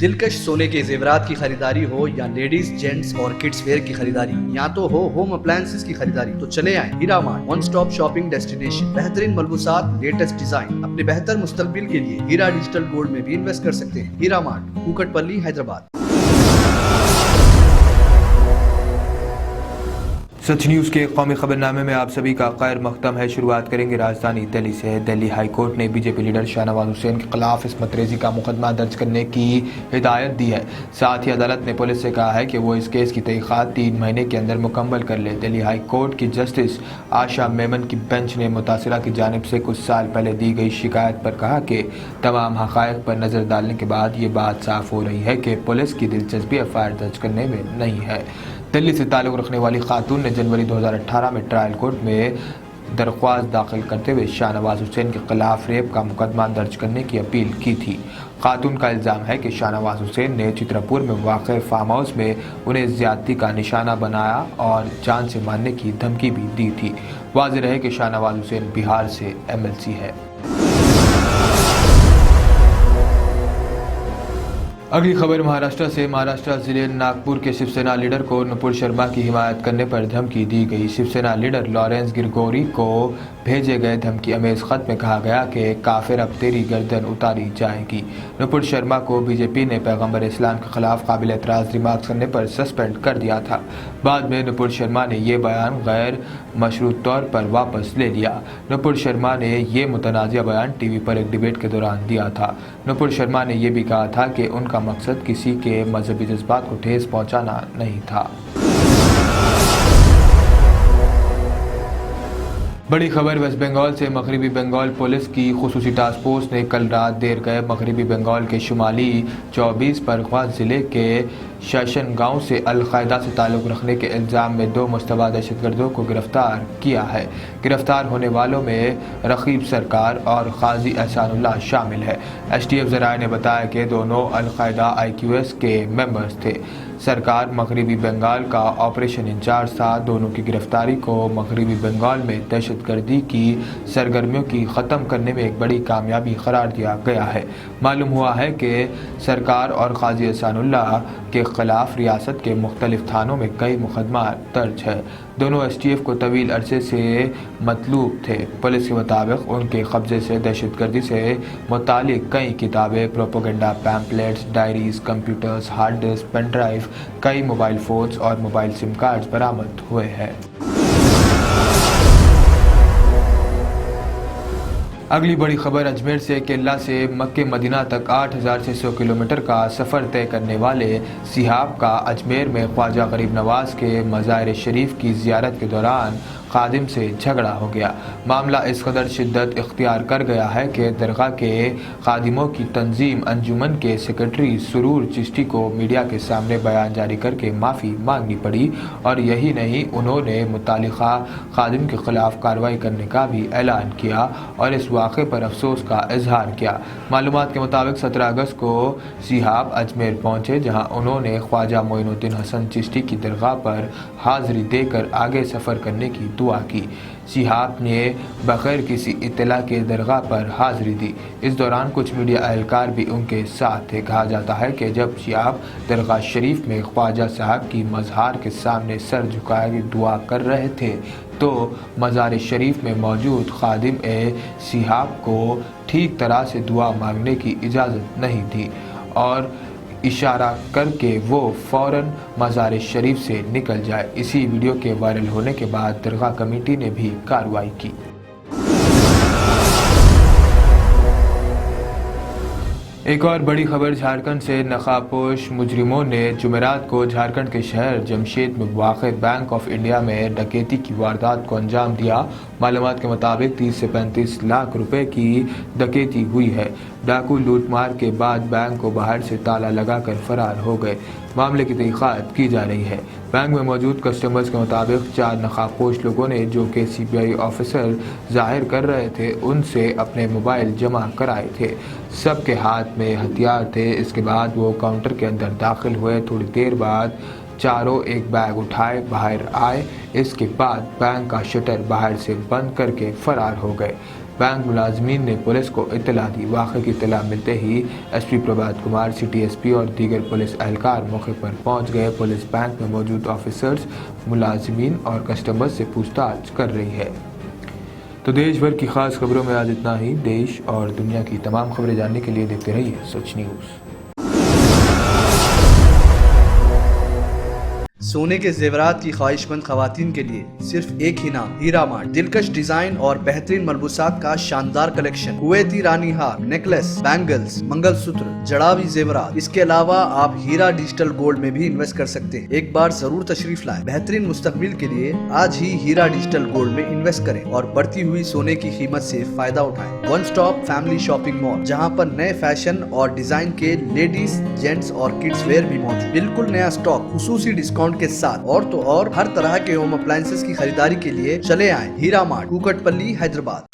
दिलकश सोने के जेवरात की खरीदारी हो या लेडीज जेंट्स और किड्स वेयर की खरीदारी, या तो हो होम अप्लायंसेस की खरीदारी, तो चले आए Heera mart, one stop shopping destination. बेहतरीन मलबूसात, लेटेस्ट डिजाइन, अपने बेहतर मुस्तकबिल के लिए हीरा डिजिटल गोल्ड में भी इन्वेस्ट कर सकते हैं। हीरा मार्ट, कुकटपल्ली, हैदराबाद। सच न्यूज़ के कौमी खबरनामे में आप सभी का खैर मकदम है। शुरुआत करेंगे राजधानी दिल्ली से। दिल्ली हाई कोर्ट ने बीजेपी लीडर शाहनवाज हुसैन के खिलाफ इस्मत रेजी का मुकदमा दर्ज करने की हिदायत दी है। साथ ही अदालत ने पुलिस से कहा है कि वो इस केस की तहकीकात 3 महीने के अंदर मुकम्मल कर ले। दिल्ली हाई कोर्ट की जस्टिस आशा मेमन की बेंच ने मुतासिरा की जानिब से कुछ साल पहले दी गई शिकायत पर कहा कि तमाम हक़ाइक़ पर नज़र डालने के बाद ये बात साफ हो रही है कि पुलिस की दिलचस्पी एफआईआर दर्ज करने में नहीं है। दिल्ली से ताल्लुक़ रखने वाली खातून ने जनवरी 2018 में ट्रायल कोर्ट में दरख्वास्त दाखिल करते हुए शाहनवाज हुसैन के खिलाफ रेप का मुकदमा दर्ज करने की अपील की थी। खातून का इल्ज़ाम है कि शाहनवाज हुसैन ने चित्रपुर में वाक़ फार्म हाउस में उन्हें ज़्यादती का निशाना बनाया और जान से मारने की धमकी भी दी थी। वाज़ेह रहे कि शाहनवाज हुसैन बिहार से MLC है। अगली खबर महाराष्ट्र से। महाराष्ट्र जिले नागपुर के शिवसेना लीडर को नुपुर शर्मा की हिमायत करने पर धमकी दी गई। शिवसेना लीडर लॉरेंस गिरगोरी को भेजे गए धमकी अमेज खत में कहा गया कि काफिर अब तेरी गर्दन उतारी जाएगी। नुपुर शर्मा को बीजेपी ने पैगंबर इस्लाम के खिलाफ काबिल एतराज़ रिमार्क्स करने पर सस्पेंड कर दिया था। बाद में नुपुर शर्मा ने ये बयान गैर मशरूत तौर पर वापस ले लिया। नुपुर शर्मा ने ये मुतनाज़िया बयान टीवी पर एक डिबेट के दौरान दिया था। नुपुर शर्मा ने यह भी कहा था कि उनका मकसद किसी के मजहबी जज्बात को ठेस पहुंचाना नहीं था। बड़ी खबर वेस्ट बंगाल से। मगरबी बंगाल पुलिस की खुसूसी टास्क फोर्स ने कल रात देर गए मगरबी बंगाल के शुमाली 24 परगना जिले के शशन गांव से अलकायदा से ताल्लुक़ रखने के इल्ज़ाम में 2 मुश्तबा दहशतगर्दों को गिरफ्तार किया है। गिरफ्तार होने वालों में रकीब सरकार और काजी एहसानुल्लाह शामिल है। STF ज़राए ने बताया कि दोनों अलकायदा IQS के मेंबर्स थे। सरकार मगरबी बंगाल का ऑपरेशन इंचार्ज था। दोनों की गिरफ्तारी को मगरबी बंगाल में दहशतगर्दी की सरगर्मियों की ख़त्म करने में एक बड़ी कामयाबी करार दिया गया है। मालूम हुआ है कि सरकार और काजी एहसानुल्लाह के खिलाफ रियासत के मुख्तलिफ थानों में कई मुकदमा दर्ज है। दोनों STF को तवील अरसे से मतलूब थे। पुलिस के मुताबिक उनके कब्जे से दहशतगर्दी से मुतालिक कई किताबें, propaganda pamphlets, diaries, computers, hard disk, pen drive, कई मोबाइल फ़ोन्स और मोबाइल सिम कार्ड्स बरामद हुए हैं। अगली बड़ी खबर अजमेर से। केरला से मक्के मदीना तक 8600 किलोमीटर का सफ़र तय करने वाले सिहाब का अजमेर में ख्वाजा गरीब नवाज के मज़ार शरीफ की ज़ियारत के दौरान खादिम से झगड़ा हो गया। मामला इस कदर शिद्दत इख्तियार कर गया है कि दरगाह के खादिमों की तंजीम अंजुमन के सेक्रेटरी सुरूर चिश्ती को मीडिया के सामने बयान जारी करके माफ़ी मांगनी पड़ी। और यही नहीं, उन्होंने मुतालिका खादिम के खिलाफ कार्रवाई करने का भी ऐलान किया और इस वाक़े पर अफसोस का इजहार किया। मालूमात के मुताबिक 17 अगस्त को सिहाब अजमेर पहुँचे, जहाँ उन्होंने ख्वाजा मोइनुद्दीन हसन चिश्ती की दरगाह पर हाज़िरी देकर आगे सफ़र करने की दुआ की। सिहाब ने बगैर किसी इत्तला के दरगाह पर हाज़िरी दी। इस दौरान कुछ मीडिया एहलकार भी उनके साथ थे। कहा जाता है कि जब सिहाब दरगाह शरीफ में ख्वाजा साहब की मज़ार के सामने सर झुकाए दुआ कर रहे थे तो मज़ार शरीफ में मौजूद खादिम सिहाब को ठीक तरह से दुआ मांगने की इजाज़त नहीं थी और इशारा करके वो फ़ौरन मज़ार शरीफ से निकल जाए। इसी वीडियो के वायरल होने के बाद दरगाह कमेटी ने भी कार्रवाई की। एक और बड़ी खबर झारखंड से। नकाबपोश मुजरिमों ने जुमेरात को झारखंड के शहर जमशेद में वाक़ बैंक ऑफ इंडिया में डकैती की वारदात को अंजाम दिया। मालूमात के मुताबिक 30 से 35 लाख रुपए की डकैती हुई है। डाकू लूटमार के बाद बैंक को बाहर से ताला लगाकर फरार हो गए। मामले की तहकीकात की जा रही है। बैंक में मौजूद कस्टमर्स के मुताबिक 4 नकाबपोश लोगों ने, जो कि CBI ऑफिसर जाहिर कर रहे थे, उनसे अपने मोबाइल जमा कराए थे। सबके हाथ में हथियार थे। इसके बाद वो काउंटर के अंदर दाखिल हुए। थोड़ी देर बाद चारों एक बैग उठाए बाहर आए। इसके बाद बैंक का शटर बाहर से बंद करके फरार हो गए। बैंक मुलाजमीन ने पुलिस को इत्तला दी। वाक़े की इत्तला मिलते ही SP Prabhat Kumar, city SP और दीगर पुलिस एहलकार मौके पर पहुंच गए। पुलिस बैंक में मौजूद ऑफिसर्स, मुलाजमीन और कस्टमर्स से पूछताछ कर रही है। तो देश भर की खास खबरों में आज इतना ही। देश और दुनिया की तमाम खबरें जानने के लिए देखते रहिए सच न्यूज़। सोने के जेवरात की ख्वाहिशमंद खवातीन के लिए सिर्फ एक ही नाम, हीरा मार्ट। दिलकश डिजाइन और बेहतरीन मलबूसात का शानदार कलेक्शन, कुवैती रानी हार, नेकलेस, बैंगल्स, मंगलसूत्र, जड़ावी जेवरात। इसके अलावा आप हीरा डिजिटल गोल्ड में भी इन्वेस्ट कर सकते हैं। एक बार जरूर तशरीफ लाएं। बेहतरीन मुस्तकबिल के लिए आज ही हीरा डिजिटल गोल्ड में इन्वेस्ट करें और बढ़ती हुई सोने की कीमत से फायदा उठाएं। One stop family shopping mall, जहां पर नए फैशन और डिजाइन के लेडीज, जेंट्स और किड्स वेयर भी मौजूद। बिल्कुल नया स्टॉक, खुसूसी डिस्काउंट के साथ। और तो और हर तरह के होम अप्लायंसेस की खरीदारी के लिए चले आए हीरा मार्ट, कुकटपल्ली, हैदराबाद।